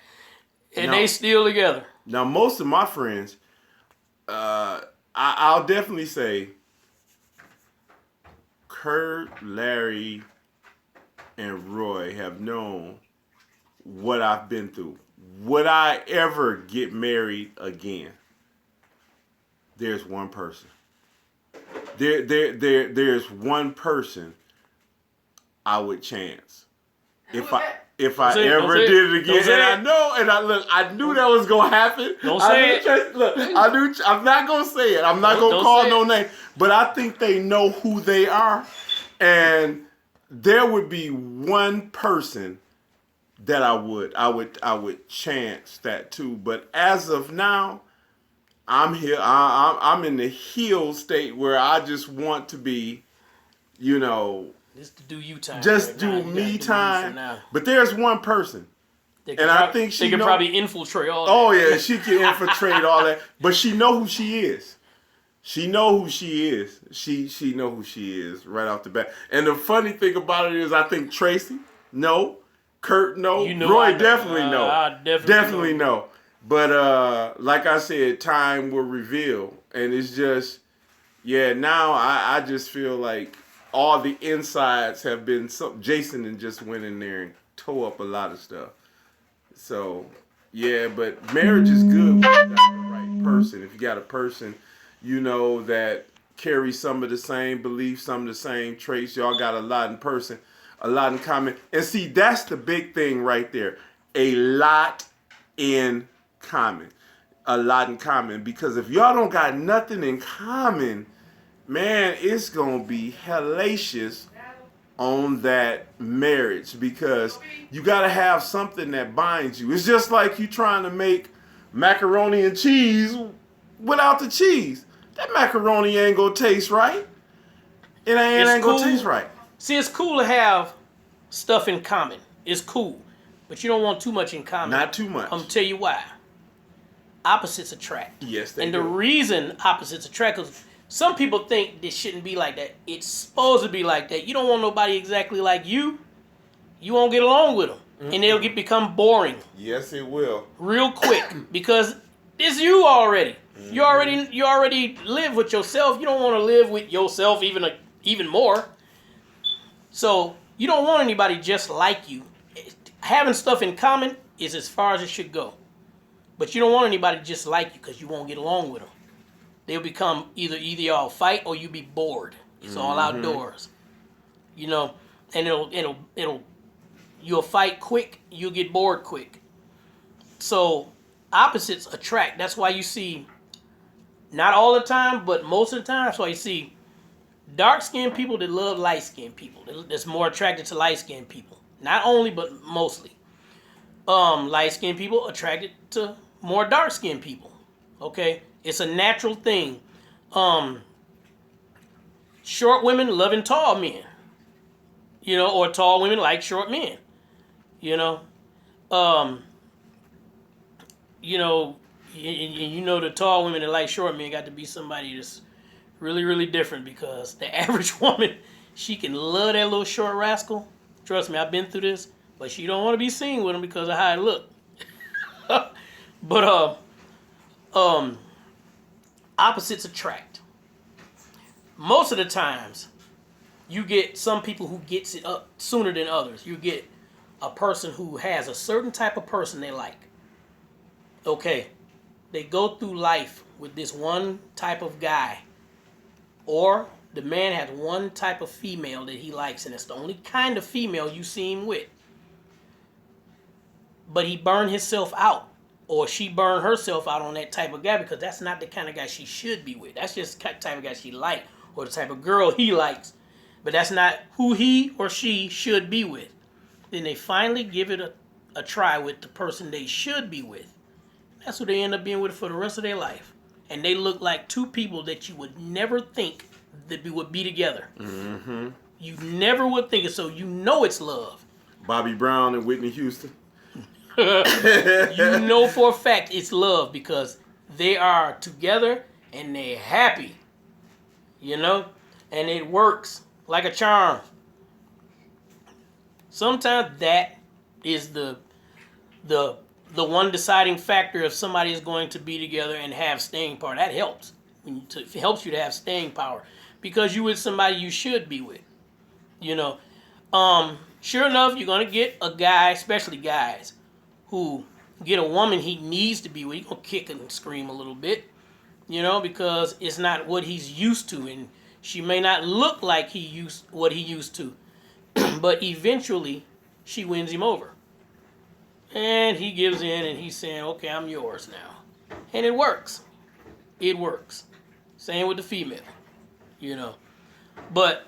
and they still together. Now, most of my friends, I'll definitely say Kurt, Larry, and Roy have known what I've been through. Would I ever get married again? There's one person. There's one person I would chance. If I ever did it again, I knew that was gonna happen. Don't say it. Look, I'm not gonna say it. I'm not gonna call no name. But I think they know who they are, and there would be one person that I would chance that too. But as of now, I'm here. I'm in the healed state where I just want to be, Just to do you time. Just right now. do You gotta me do you for time. now. But there's one person. They And I think she they could know- probably infiltrate all Oh that. yeah, she can infiltrate all that. But she know who she is. She know who she is. She know who she is right off the bat. And the funny thing about it is I think Tracy, no. Kurt, no. You know Roy I know. definitely know. I Definitely know. But like I said, time will reveal. And it's just, yeah, now I just feel like all the insides have been, Jason and just went in there and tore up a lot of stuff. So, yeah, but marriage is good when you got the right person. If you got a person, you know, that carries some of the same beliefs, some of the same traits, y'all got a lot in common. And see, that's the big thing right there. A lot in common. A lot in common. Because if y'all don't got nothing in common, man, it's going to be hellacious on that marriage, because you got to have something that binds you. It's just like you trying to make macaroni and cheese without the cheese. That macaroni ain't going to taste right. It ain't going to taste right. See, it's cool to have stuff in common. It's cool. But you don't want too much in common. Not too much. I'm going to tell you why. Opposites attract. Yes, they And do. the reason opposites attract is some people think this shouldn't be like that. It's supposed to be like that. You don't want nobody exactly like you. You won't get along with them. And they'll become boring Yes, it will. real quick because it's you already. You already live with yourself. You don't want to live with yourself even more. So you don't want anybody just like you. Having stuff in common is as far as it should go. But you don't want anybody just like you because you won't get along with them. They'll become either y'all fight or you be bored. It's all outdoors, you know. And you'll fight quick. You'll get bored quick. So opposites attract. That's why you see, not all the time, but most of the time. That's why you see dark-skinned people that love light-skinned people. That's more attracted to light-skinned people. Not only, but mostly. Light-skinned people attracted to more dark-skinned people. Okay? It's a natural thing. Short women loving tall men. You know, or tall women like short men. You know? You know the tall women that like short men got to be somebody that's really, really different, because the average woman, she can love that little short rascal. Trust me, I've been through this. But she don't want to be seen with him because of how it look. But opposites attract. Most of the times, you get some people who gets it up sooner than others. You get a person who has a certain type of person they like. Okay, they go through life with this one type of guy, or the man has one type of female that he likes, and it's the only kind of female you see him with. But he burned himself out, or she burned herself out on that type of guy, because that's not the kind of guy she should be with. That's just the type of guy she likes, or the type of girl he likes. But that's not who he or she should be with. Then they finally give it a try with the person they should be with. That's who they end up being with for the rest of their life. And they look like two people that you would never think that would be together. Mm-hmm. You never would think it, so you know it's love. Bobby Brown and Whitney Houston. You know for a fact it's love, because they are together and they're happy. You know? And it works like a charm. Sometimes that is the one deciding factor if somebody is going to be together and have staying power. That helps. It helps you to have staying power, because you with somebody you should be with. You know, sure enough, you're gonna get a guy, especially guys, who get a woman he needs to be with. He's gonna kick and scream a little bit, you know, because it's not what he's used to, and she may not look like what he used to, but eventually she wins him over. And he gives in and he's saying, okay, I'm yours now. And it works. It works. Same with the female, you know. But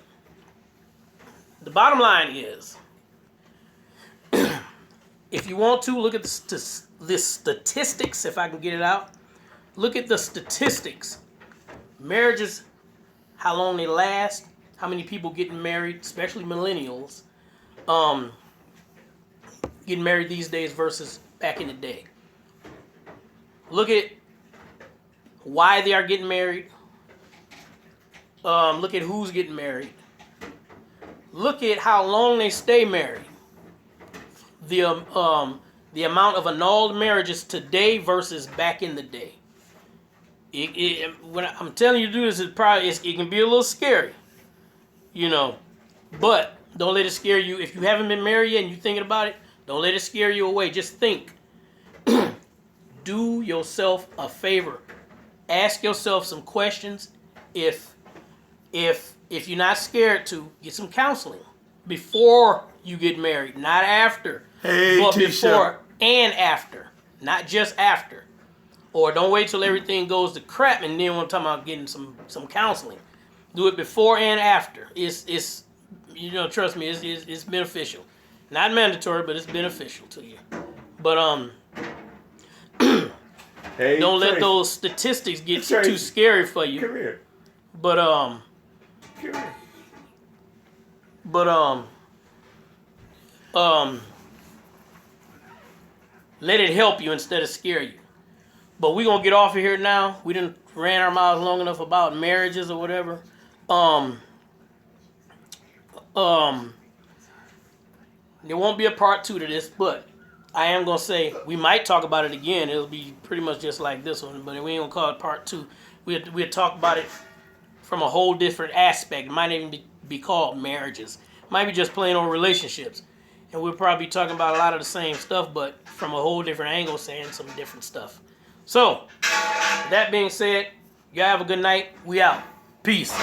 the bottom line is, if you want to, look at the statistics, if I can get it out. Look at the statistics. Marriages, how long they last, how many people getting married, especially millennials, getting married these days versus back in the day. Look at why they are getting married. Look at who's getting married. Look at how long they stay married. The amount of annulled marriages today versus back in the day. When I'm telling you to do this, it can be a little scary, you know. But don't let it scare you. If you haven't been married yet and you're thinking about it, don't let it scare you away. Just think. Do yourself a favor. Ask yourself some questions. If you're not scared to, get some counseling before you get married, not after. Hey, but Tisha. before and after, not just after. Or don't wait till everything goes to crap and then want to talk about getting some counseling. Do it before and after. It's you know, trust me, it's beneficial. Not mandatory, but it's beneficial to you. But Hey, don't let Tracy, those statistics get Tracy, too scary for you. Come here. But Come here. let it help you instead of scare you. But we're gonna get off of here now. We done ran our mouths long enough about marriages or whatever. There won't be a part 2 to this, but I am gonna say we might talk about it again. It'll be pretty much just like this one, but we ain't gonna call it part 2. We'll talk about it from a whole different aspect. It might even be called marriages. It might be just plain old relationships. And we'll probably be talking about a lot of the same stuff, but from a whole different angle, saying some different stuff. So, that being said, y'all have a good night. We out. Peace.